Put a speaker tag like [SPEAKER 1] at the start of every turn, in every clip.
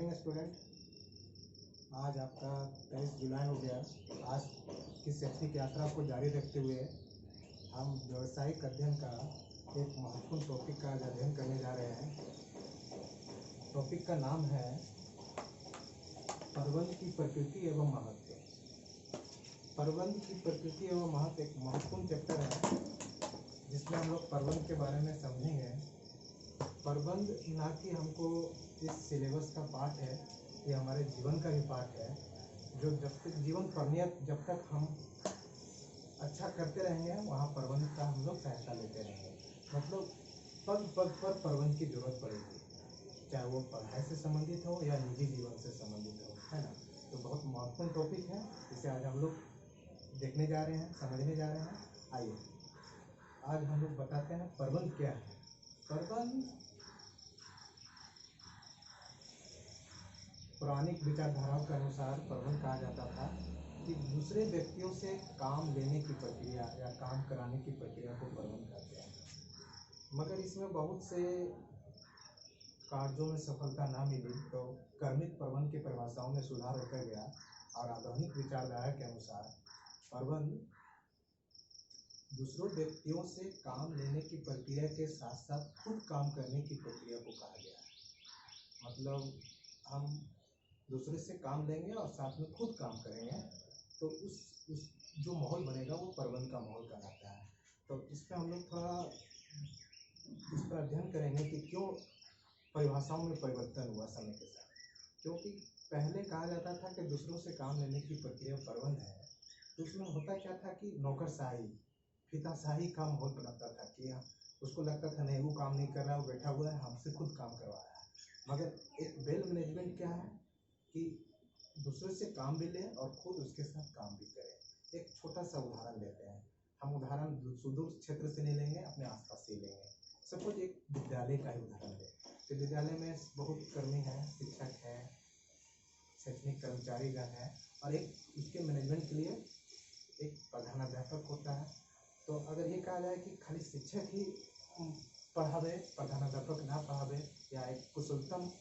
[SPEAKER 1] Morning student. आज आपका 23 जुलाई हो गया। आज की शैक्षिक यात्रा को जारी रखते हुए हम व्यावसायिक अध्ययन का एक महत्वपूर्ण टॉपिक का आज अध्ययन करने जा रहे हैं। टॉपिक का नाम है प्रबंध की प्रकृति एवं महत्व। प्रबंध की प्रकृति एवं महत्व एक महत्वपूर्ण चैप्टर है जिसमें हम लोग प्रबंध के बारे में समझेंगे। प्रबंध ना कि हमको इस सिलेबस का पार्ट है, ये हमारे जीवन का भी पार्ट है, जो जब तक जीवन परनियत जब तक हम अच्छा करते रहेंगे वहाँ प्रबंध का हम लोग सहायता लेते रहेंगे। मतलब पग पग पर प्रबंध की जरूरत पड़ेगी, चाहे वो पढ़ाई से संबंधित हो या निजी जीवन से संबंधित हो, है ना। तो बहुत महत्वपूर्ण टॉपिक है, इसे आज हम लोग देखने जा रहे हैं, समझने जा रहे हैं। आइए आज हम लोग बताते हैं प्रबंध क्या है। प्रबंध पौराणिक विचारधाराओं के अनुसार प्रबंध कहा जाता था कि दूसरे व्यक्तियों से काम लेने की प्रक्रिया या काम कराने की प्रक्रिया को प्रबंध कहते हैं। मगर इसमें बहुत से कार्यों में सफलता ना मिली तो कर्मिक प्रबंध की परिभाषाओं में सुधार होता गया और आधुनिक विचारधारा के अनुसार प्रबंध दूसरों व्यक्तियों से काम लेने की प्रक्रिया के साथ साथ खुद काम करने की प्रक्रिया को कहा गया है। मतलब हम दूसरे से काम लेंगे और साथ में खुद काम करेंगे तो उस जो माहौल बनेगा वो प्रबंध का माहौल कहलाता है। तो इस पर हम लोग थोड़ा इस पर अध्ययन करेंगे कि क्यों परिभाषाओं में परिवर्तन हुआ समय के साथ। क्योंकि पहले कहा जाता था कि दूसरों से काम लेने की प्रक्रिया प्रबंध है, तो उसमें होता क्या था कि नौकरशाही फिताशाही का माहौल बनाता था कि उसको लगता था नहीं वो काम नहीं कर रहा है, वो बैठा हुआ है, हमसे खुद काम करवा रहा है। मगर एक वेल मैनेजमेंट क्या है कि दूसरे से काम भी लें और खुद उसके साथ काम भी करें। एक छोटा सा उदाहरण लेते हैं, हम उदाहरण सुदूर क्षेत्र से नहीं लेंगे, अपने आसपास से लेंगे। सपोज एक विद्यालय का ही उदाहरण लें तो विद्यालय में बहुत कर्मी हैं, शिक्षक हैं, शैक्षणिक कर्मचारीगण हैं और एक उसके मैनेजमेंट के लिए एक प्रधानाध्यापक होता है। तो अगर ये कहा जाए कि खाली शिक्षक ही पढ़ावे, प्रधानाध्यापक ना पढ़ावे या एक कुशलतम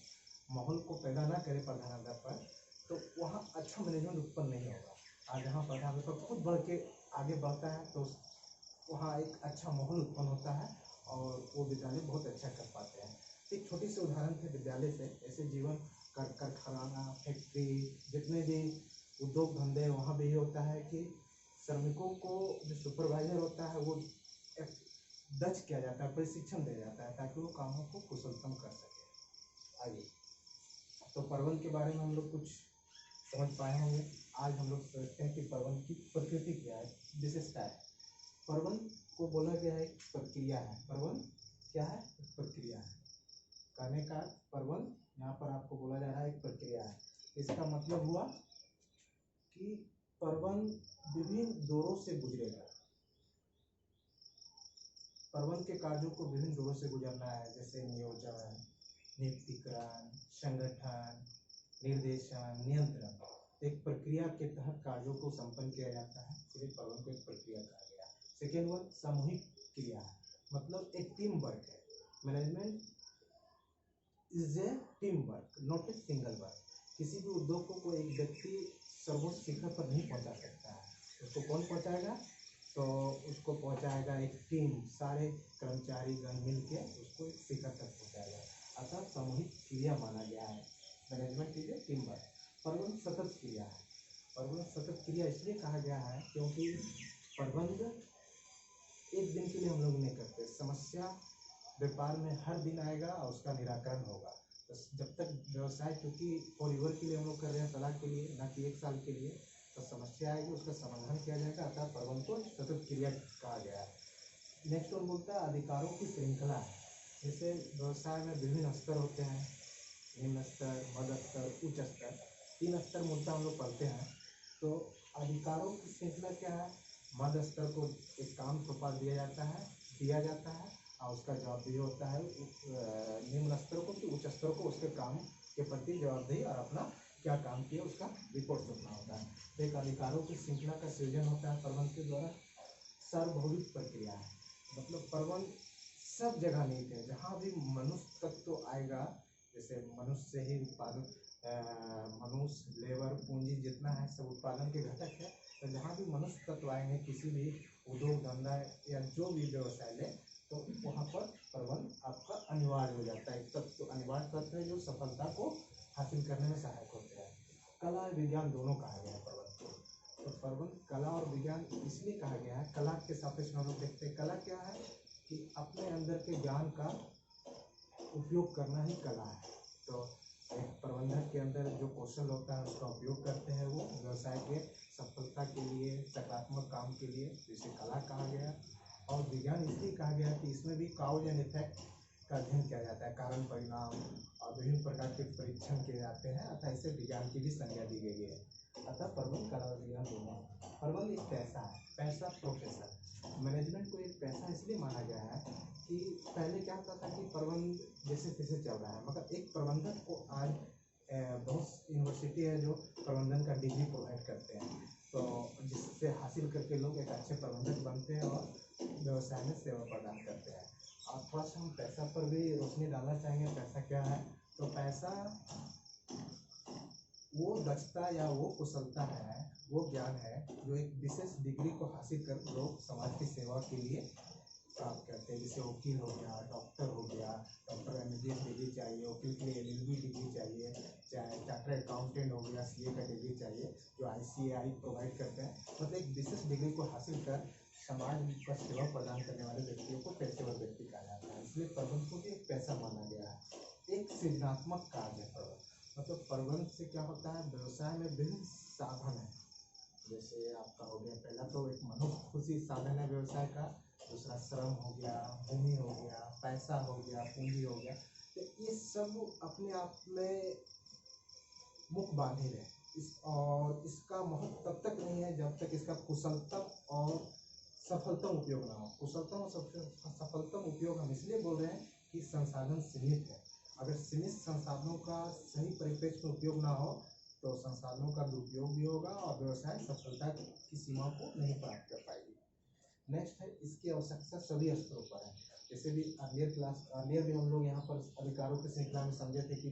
[SPEAKER 1] माहौल को पैदा ना करे प्रधानाध्यापक, तो वहाँ अच्छा मैनेजमेंट उत्पन्न नहीं होगा। और जहाँ प्रधानाध्यापक खुद बढ़ के आगे बढ़ता है तो वहाँ एक अच्छा माहौल उत्पन्न होता है और वो विद्यालय बहुत अच्छा कर पाते हैं। एक छोटी सी उदाहरण थे विद्यालय से। ऐसे जीवन कारखाना, फैक्ट्री, जितने भी उद्योग धंधे, वहाँ भी ये होता है कि श्रमिकों को जो सुपरवाइजर होता है वो दक्ष किया जाता है, प्रशिक्षण दिया जाता है ताकि वो कामों को कुशलतम कर सके। आइए तो प्रबंध के बारे में हम लोग कुछ समझ पाए होंगे। आज हम लोग समझते हैं कि प्रबंध की प्रकृति क्या है, विशेषता है। प्रबंध को बोला गया है एक प्रक्रिया है। प्रबंध क्या है? एक प्रक्रिया है। करने का प्रबंध यहाँ पर आपको बोला जा रहा है एक प्रक्रिया है। इसका मतलब हुआ कि प्रबंध विभिन्न दौरों से गुजरेगा। प्रबंध के कार्यों को विभिन्न दौरों से गुजरना है, जैसे नियोजन, नियुक्तिकरण, संगठन, निर्देशन, नियंत्रण। एक प्रक्रिया के तहत कार्यों को संपन्न किया जाता है, इसलिए प्रबंध को एक प्रक्रिया कहा गया। सेकेंड वन सामूहिक क्रिया है, मतलब एक टीम वर्क है। Management is a team work, not a single work. किसी भी उद्योग को एक व्यक्ति सर्वोच्च शिखर पर नहीं पहुंचा सकता है। उसको कौन पहुंचाएगा? तो उसको पहुंचाएगा एक टीम, सारे कर्मचारी गण मिल के उसको एक शिखर तक पहुंचाएगा। अतः सामूहिक क्रिया माना गया है। Management is a team work. प्रबंध सतत क्रिया है। प्रबंध सतत क्रिया इसलिए कहा गया है क्योंकि प्रबंध एक दिन के लिए हम लोग नहीं करते। समस्या व्यापार में हर दिन आएगा और उसका निराकरण होगा। तो जब तक व्यवसाय, क्योंकि फॉरएवर के लिए हम लोग कर रहे हैं, सलाह के लिए, ना कि एक साल के लिए, तो समस्या आएगी, उसका समाधान किया जाएगा। अतः प्रबंध को सतत क्रिया कहा गया है। नेक्स्ट वन बोलता है अधिकारों की श्रृंखला है। जैसे व्यवसाय में विभिन्न स्तर होते हैं, निम्न स्तर, मध्य स्तर, उच्च स्तर। 3 स्तर मूलतः हम लोग पढ़ते हैं। तो अधिकारों की श्रृंखला क्या है? मध्य स्तर को एक काम सौंपा दिया जाता है और उसका जवाबदेही होता है निम्न स्तर को, कि उच्च स्तर को उसके काम के प्रति जवाबदेही और अपना क्या काम किया उसका रिपोर्ट सौंपना होता है। तो एक अधिकारों की श्रृंखला का सृजन होता है प्रबंध के द्वारा। सार्वभौमिक प्रक्रिया है, मतलब प्रबंध सब जगह नहीं थे। जहाँ भी मनुष्य तत्व तो आएगा जैसे मनुष्य से ही उत्पादन, मनुष्य, लेबर, पूंजी जितना है सब उत्पादन के घटक है। तो जहाँ भी मनुष्य तत्व आएंगे, किसी भी उद्योग धंधा या जो भी व्यवसाय ले, तो वहाँ पर प्रबंध आपका अनिवार्य हो जाता है। एक तत्व, अनिवार्य तत्व है जो सफलता को हासिल करने में सहायक होते हैं। कला और विज्ञान दोनों कहा गया है प्रबंध को। तो प्रबंध कला और विज्ञान इसलिए कहा गया है, कला के सापेक्ष हम लोग देखते हैं कला क्या है कि अपने अंदर के ज्ञान का उपयोग करना ही कला है। तो एक प्रबंधक के अंदर जो कौशल होता है उसका उपयोग करते हैं वो व्यवसाय के सफलता के लिए, सकारात्मक काम के लिए, जिसे कला कहा गया। और विज्ञान इसलिए कहा गया कि इसमें भी काउज एंड इफेक्ट का अध्ययन किया जाता है, कारण परिणाम और विभिन्न प्रकार के परीक्षण किए जाते हैं, अतः इसे विज्ञान की भी संज्ञा दी गई है। अतः प्रबंध, कला और विज्ञान दोनों। प्रबंध एक पैसा है, पैसा प्रोफेशन। मैनेजमेंट को एक पैसा इसलिए माना गया है कि पहले क्या होता था कि प्रबंध जैसे तैसे चल रहा है, मगर एक प्रबंधक को आज बहुत यूनिवर्सिटी है जो प्रबंधन का डिग्री प्रोवाइड करते हैं, तो जिससे हासिल करके लोग एक अच्छे प्रबंधक बनते हैं और व्यवसाय में सेवा प्रदान करते हैं। और थोड़ा सा हम पैसा पर भी रोशनी डालना चाहेंगे। पैसा क्या है? तो पैसा वो दक्षता या वो कुशलता है, वो ज्ञान है जो एक विशेष डिग्री को हासिल कर लोग समाज की सेवा के लिए प्राप्त करते हैं। जैसे वकील हो गया, डॉक्टर हो गया, डॉक्टर MBBS डिग्री चाहिए, वकील के लिए LLB डिग्री चाहिए, चाहे चार्टर्ड अकाउंटेंट हो गया, CA का डिग्री चाहिए जो ICAI प्रोवाइड करते हैं। मतलब एक विशेष डिग्री को हासिल कर समाज पर सेवा प्रदान करने वाले व्यक्तियों को पेशेवर व्यक्ति कहा जाता है। इसलिए प्रबंध को भी एक पैसा माना गया है। एक सृजनात्मक कार्य है प्रबंध। मतलब प्रबंध से क्या होता है, व्यवसाय में विभिन्न साधन है। जैसे आपका हो गया, पहला तो एक मनुष्य खुशी साधन है व्यवसाय का, दूसरा श्रम हो गया, भूमि हो गया, पैसा हो गया, पूंजी हो गया। तो ये सब अपने आप में मुख बाधिर है और इसका महत्व तब तक नहीं है जब तक इसका कुशलतम और सफलतम उपयोग ना हो। कुशलतम और सफलतम उपयोग हम इसलिए बोल रहे हैं कि संसाधन सीमित है। अगर सीमित संसाधनों का सही परिप्रेक्ष्य में उपयोग ना हो तो संसाधनों का दुरुपयोग भी होगा और व्यवसाय सफलता की सीमा को नहीं प्राप्त कर पाएगी। नेक्स्ट है, इसकी आवश्यकता सभी स्तरों पर है। जैसे भी अर्लियर भी हम लोग यहाँ पर अधिकारों की श्रृंखला में समझे थे कि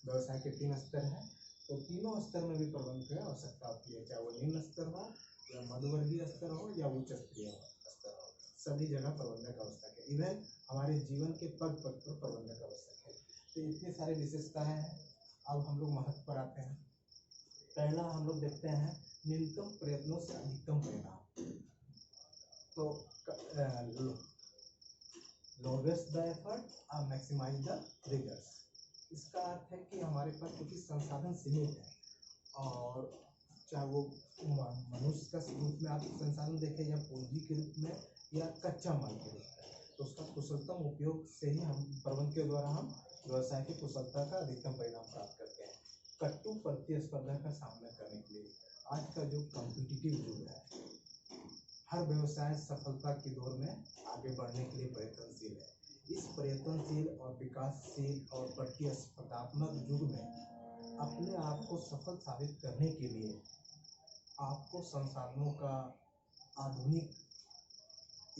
[SPEAKER 1] व्यवसाय के 3 स्तर हैं, तो तीनों स्तर में भी प्रबंध की आवश्यकता होती है, चाहे वो निम्न स्तर हो या मध्यवर्गीय स्तर हो या उच्च स्तरीय स्तर हो, सभी जगह प्रबंधक आवश्यक है। इवन हमारे जीवन के पद पद पर प्रबंधक आवश्यक है। तो इतनी सारी विशेषताएं हैं। अब हम लोग महत्व पर आते हैं। पहला हम लोग देखते हैं न्यूनतम प्रयत्नों से अधिकतम परिणाम। तो लोवेस्ट द एफर्ट और मैक्सिमाइज द रिजल्ट्स। इसका अर्थ है कि हमारे पास क्योंकि संसाधन सीमित है और चाहे वो मनुष्य का रूप में आप संसाधन देखें या पूंजी के रूप में या कच्चा माल के रूप में, तो उसका कुशलतम उपयोग से ही हम प्रबंध के द्वारा हम व्यवसाय की कुशलता का अधिकतम परिणाम प्राप्त करते हैं। कट्टू प्रतिस्पर्धा का सामना करने के लिए आज का जो कॉम्पिटिटिव युग है, हर व्यवसाय सफलता की दौर में आगे बढ़ने के लिए प्रयत्नशील है। इस प्रयत्नशील और विकासशील और प्रतिस्पर्धात्मक युग में अपने आप को सफल साबित करने के लिए आपको संसाधनों का आधुनिक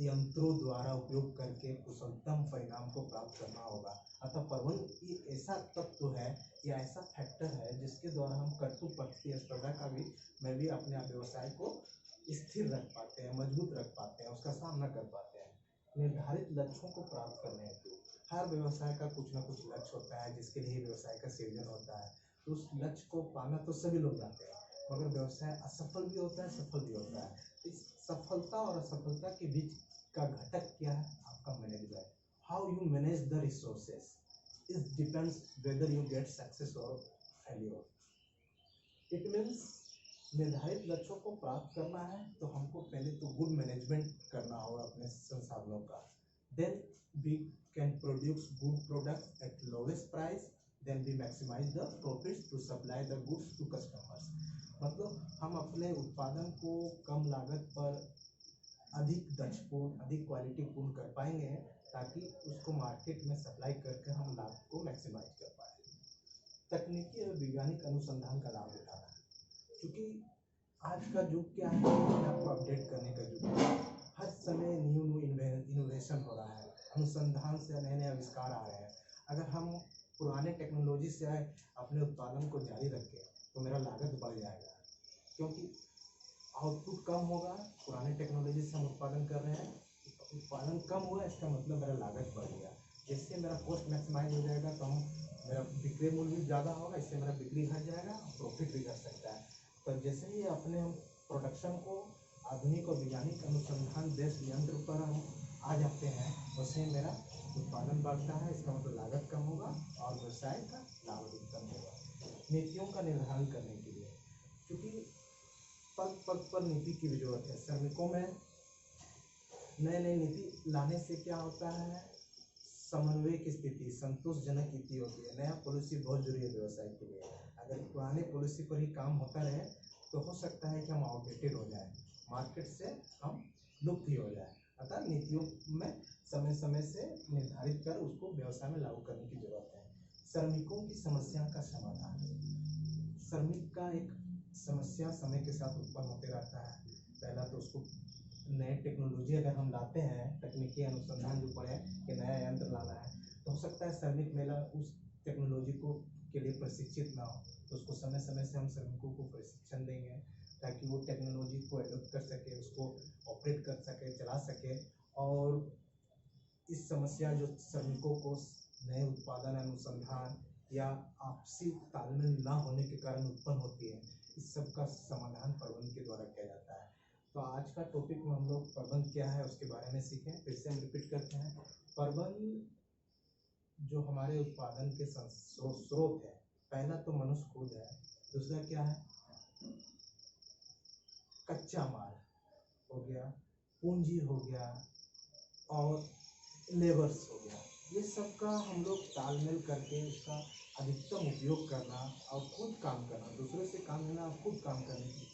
[SPEAKER 1] यंत्रों द्वारा उपयोग करके कुशलतम परिणाम को प्राप्त करना होगा। अतः प्रबंध एक ऐसा तत्व है या ऐसा फैक्टर है जिसके द्वारा हम कट्टू प्रतिस्पर्धा का भी में भी अपने व्यवसाय को स्थिर रख पाते हैं, मजबूत रख पाते हैं, उसका सामना कर पाते हैं। निर्धारित लक्ष्यों को प्राप्त करने हेतु हर व्यवसाय का कुछ ना कुछ लक्ष्य होता है जिसके लिए व्यवसाय का सृजन होता है। तो उस लक्ष्य को पाना तो सभी लोग चाहते हैं, मगर व्यवसाय असफल भी होता है, सफल भी होता है। इस सफलता और असफलता के बीच का घटक क्या है? आपका management. How you manage the resources it depends whether you get success और फेलियर। इट मीन्स निर्धारित लक्ष्यों को प्राप्त करना है तो हमको पहले तो गुड मैनेजमेंट करना होगा अपने संसाधनों का। Then we can produce good product at lowest price, then we maximize the profits to supply the goods to customers. मतलब हम अपने उत्पादन को कम लागत पर अधिक दक्षपूर्ण, अधिक क्वालिटीपूर्ण कर पाएंगे ताकि उसको मार्केट में सप्लाई करके हम लाभ को मैक्सिमाइज कर पाएंगे। तकनीकी और वैज्ञानिक अनुसंधान का लाभ उठाना, क्योंकि आज का युग क्या है, आपको अपडेट करने का युग है। हर समय न्यू इनोवेशन हो रहा है, अनुसंधान से नए नए आविष्कार आ रहे हैं। अगर हम पुराने टेक्नोलॉजी से अपने उत्पादन को जारी रखें तो मेरा लागत बढ़ जाएगा, क्योंकि आउटपुट कम होगा। पुराने टेक्नोलॉजी से हम उत्पादन कर रहे हैं, उत्पादन कम हुआ, इसका मतलब मेरा लागत बढ़ गया। जिससे मेरा कॉस्ट मैक्सिमाइज हो जाएगा तो मेरा बिक्री मूल्य भी ज़्यादा होगा, इससे मेरा बिक्री घट जाएगा, प्रॉफिट भी घट सकता है। तो जैसे ही अपने हम प्रोडक्शन को आधुनिक और वैज्ञानिक अनुसंधान बेस्ड यंत्र पर हम आ जाते हैं, उससे मेरा उत्पादन बढ़ता है, इसका मतलब लागत कम होगा और व्यवसाय का लाभ अधिकतम होगा। नीतियों का निर्धारण करने के लिए, क्योंकि पग पग पर नीति की भी जरूरत है। श्रमिकों में नई नई नीति लाने से क्या होता है, समन्वय की स्थिति संतोषजनक स्थिति होती है। नया पॉलिसी बहुत जरूरी है व्यवसाय के लिए। अगर पुराने पॉलिसी पर ही काम होता रहे तो हो सकता है कि हम आउटडेटेड हो जाए, मार्केट से हम लुप्त ही हो जाए। अतः नीतियों में समय समय से निर्धारित कर उसको व्यवसाय में लागू करने की जरूरत है। श्रमिकों की समस्या का समाधान, श्रमिक का एक समस्या समय के साथ उत्पन्न होते रहता है। पहला तो उसको नए टेक्नोलॉजी अगर हम लाते हैं, तकनीकी अनुसंधान जो पड़े कि नया यंत्र लाना है, तो हो सकता है श्रमिक मेला उस टेक्नोलॉजी को के लिए प्रशिक्षित ना हो, तो उसको समय समय से हम श्रमिकों को प्रशिक्षण देंगे ताकि वो टेक्नोलॉजी को एडॉप्ट कर सके, उसको ऑपरेट कर सके, चला सके। और इस समस्या जो श्रमिकों को नए उत्पादन अनुसंधान या आपसी तालमेल ना होने के कारण उत्पन्न होती है, इस सब का समाधान प्रबंध के द्वारा किया जाता है। तो आज का टॉपिक में हम लोग प्रबंध क्या है उसके बारे में सीखें। फिर से हम रिपीट करते हैं, प्रबंध जो हमारे उत्पादन के स्रोत है, पहला तो मनुष्य खुद है, दूसरा क्या है, कच्चा माल हो गया, पूंजी हो गया और लेबर्स हो गया। ये सब का हम लोग तालमेल करके उसका अधिकतम उपयोग करना और खुद काम करना, दूसरे से काम लेना और खुद काम करने की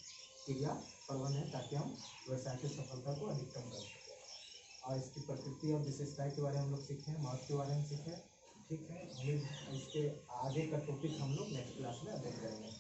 [SPEAKER 1] क्रिया प्रबंध है, ताकि हम व्यवसाय की सफलता को अधिकतम कर सकें। और इसकी प्रकृति और विशेषताएं के बारे में हम लोग सीखें, महत्व के बारे में सीखें। ठीक है, हम इसके आगे का टॉपिक हम लोग नेक्स्ट क्लास में अध्ययन करेंगे।